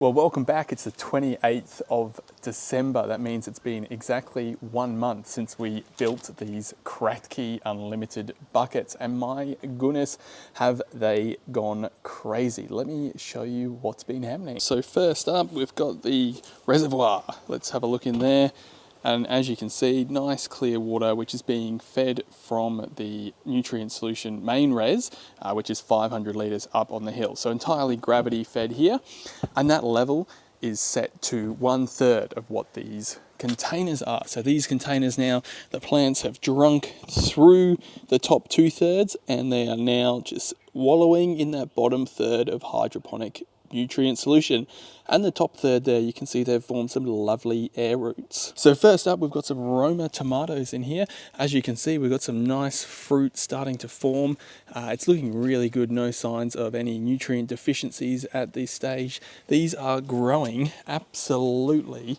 Well, welcome back. It's the 28th of December. That means it's been exactly 1 month since we built these Kratky Unlimited buckets. And my goodness, have they gone crazy. Let me show you what's been happening. So first up, we've got the reservoir. Let's have a look in there. And as you can see, nice clear water, which is being fed from the nutrient solution main res, which is 500 litres up on the hill. So entirely gravity fed here. And that level is set to 1/3 of what these containers are. So these containers now, the plants have drunk through the top 2/3 and they are now just wallowing in that bottom third of hydroponic nutrient solution. And the top third there, you can see they've formed some lovely air roots. So first up, we've got some Roma tomatoes in here. As you can see, we've got some nice fruit starting to form. It's looking really good, no signs of any nutrient deficiencies at this stage. These are growing absolutely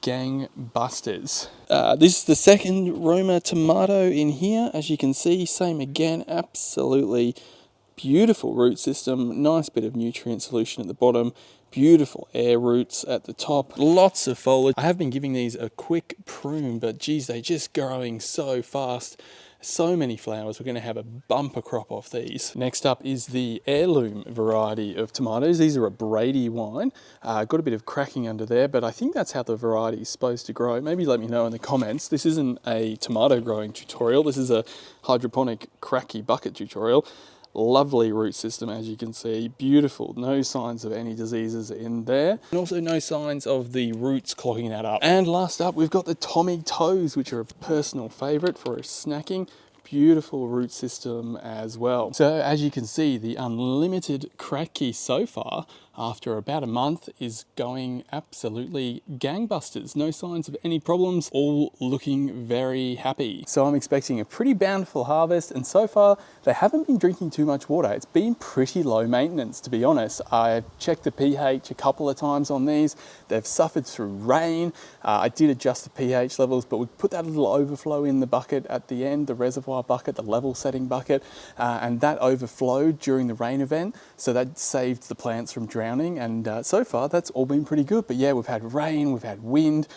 gangbusters. This is the second Roma tomato in here. As you can see, same again, absolutely beautiful root system, nice bit of nutrient solution at the bottom, beautiful air roots at the top, lots of foliage. I have been giving these a quick prune, but geez, they're just growing so fast. So many flowers, we're going to have a bumper crop off these. Next up is the heirloom variety of tomatoes. These are a Brady wine. Got a bit of cracking under there, but I think that's how the variety is supposed to grow. Maybe let me know in the comments. This isn't a tomato growing tutorial. This is a hydroponic Kratky bucket tutorial. Lovely root system, as you can see, beautiful, no signs of any diseases in there, and also no signs of the roots clogging that up. And last up, we've got the Tommy toes, which are a personal favorite for snacking. Beautiful root system as well. So as you can see, the Unlimited Kratky so far, after about a month, is going absolutely gangbusters. No signs of any problems, all looking very happy. So I'm expecting a pretty bountiful harvest, and so far they haven't been drinking too much water. It's been pretty low maintenance, to be honest. I checked the pH a couple of times on these. They've suffered through rain. I did adjust the pH levels, but we put that little overflow in the bucket at the end, the reservoir bucket, the level setting bucket, and that overflowed during the rain event, so that saved the plants from drowning, and so far that's all been pretty good. But yeah, we've had rain, we've had wind.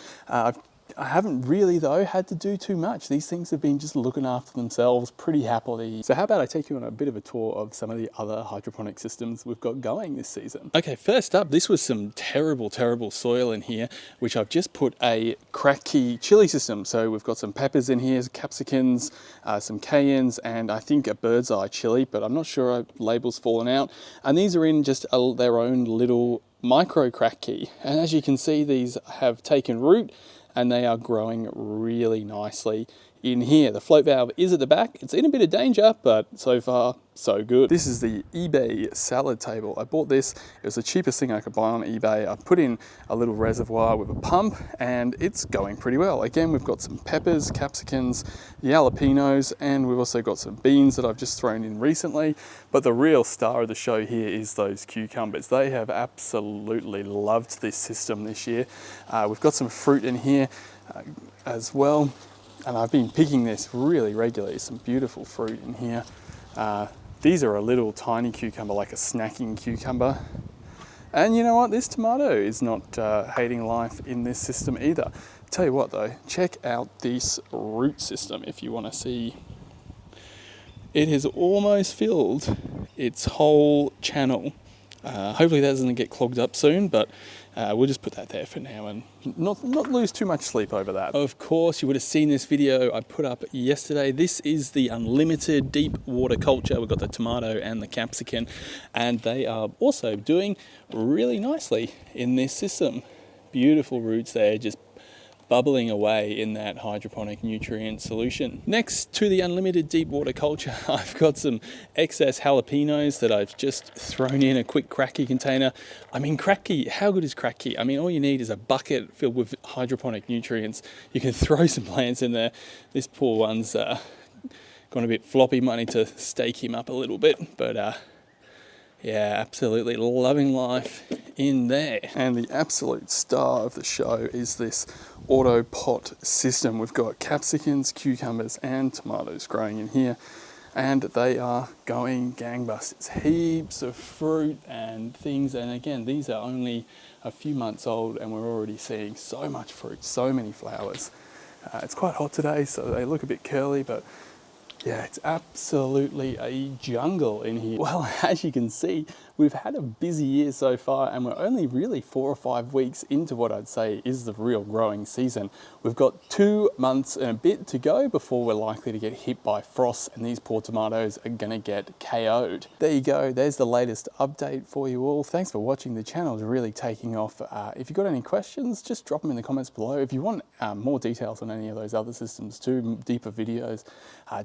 I haven't really though had to do too much. These things have been just looking after themselves pretty happily. So how about I take you on a bit of a tour of some of the other hydroponic systems we've got going this season. Okay, first up, this was some terrible soil in here, which I've just put a Kratky chili system. So we've got some peppers in here, capsicums, some cayennes, and I think a bird's eye chili, but I'm not sure, label's fallen out. And these are in just their own little micro-Kratky. And as you can see, these have taken root and they are growing really nicely in here. The float valve is at the back. It's in a bit of danger, but so far, so good. This is the eBay salad table. I bought this. It was the cheapest thing I could buy on eBay. I put in a little reservoir with a pump and it's going pretty well. Again, we've got some peppers, capsicums, jalapenos, and we've also got some beans that I've just thrown in recently. But the real star of the show here is those cucumbers. They have absolutely loved this system this year. We've got some fruit in here as well. And I've been picking this really regularly. Some beautiful fruit in here. These are a little tiny cucumber, like a snacking cucumber. And you know what? This tomato is not hating life in this system either. Tell you what though, check out this root system if you want to see. It has almost filled its whole channel. Hopefully that doesn't get clogged up soon, but we'll just put that there for now and not lose too much sleep over that. Of course, you would have seen this video I put up yesterday. This is the Unlimited deep water culture. We've got the tomato and the capsicum, and they are also doing really nicely in this system. Beautiful roots there, just bubbling away in that hydroponic nutrient solution. Next to the Unlimited deep water culture, I've got some excess jalapenos that I've just thrown in a quick Kratky container. I mean, Kratky, how good is Kratky? I mean, all you need is a bucket filled with hydroponic nutrients. You can throw some plants in there. This poor one's gone a bit floppy, might need to stake him up a little bit, but yeah, absolutely loving life in there. And the absolute star of the show is this Autopot system. We've got capsicums, cucumbers, and tomatoes growing in here, and they are going gangbusters. Heaps of fruit and things, and again, these are only a few months old and we're already seeing so much fruit, so many flowers. It's quite hot today, so they look a bit curly, but yeah, it's absolutely a jungle in here. Well, as you can see, we've had a busy year so far and we're only really 4 or 5 weeks into what I'd say is the real growing season. We've got 2 months and a bit to go before we're likely to get hit by frost and these poor tomatoes are gonna get KO'd. There you go, there's the latest update for you all. Thanks for watching. The channel is really taking off. If you've got any questions, just drop them in the comments below. If you want more details on any of those other systems too, deeper videos,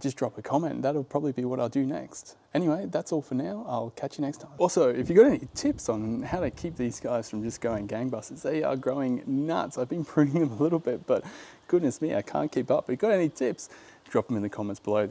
just drop a comment. That'll probably be what I'll do next. Anyway, that's all for now. I'll catch you next time. Also, if you've got any tips on how to keep these guys from just going gangbusters, they are growing nuts. I've been pruning them a little bit, but goodness me, I can't keep up. If you've got any tips, drop them in the comments below.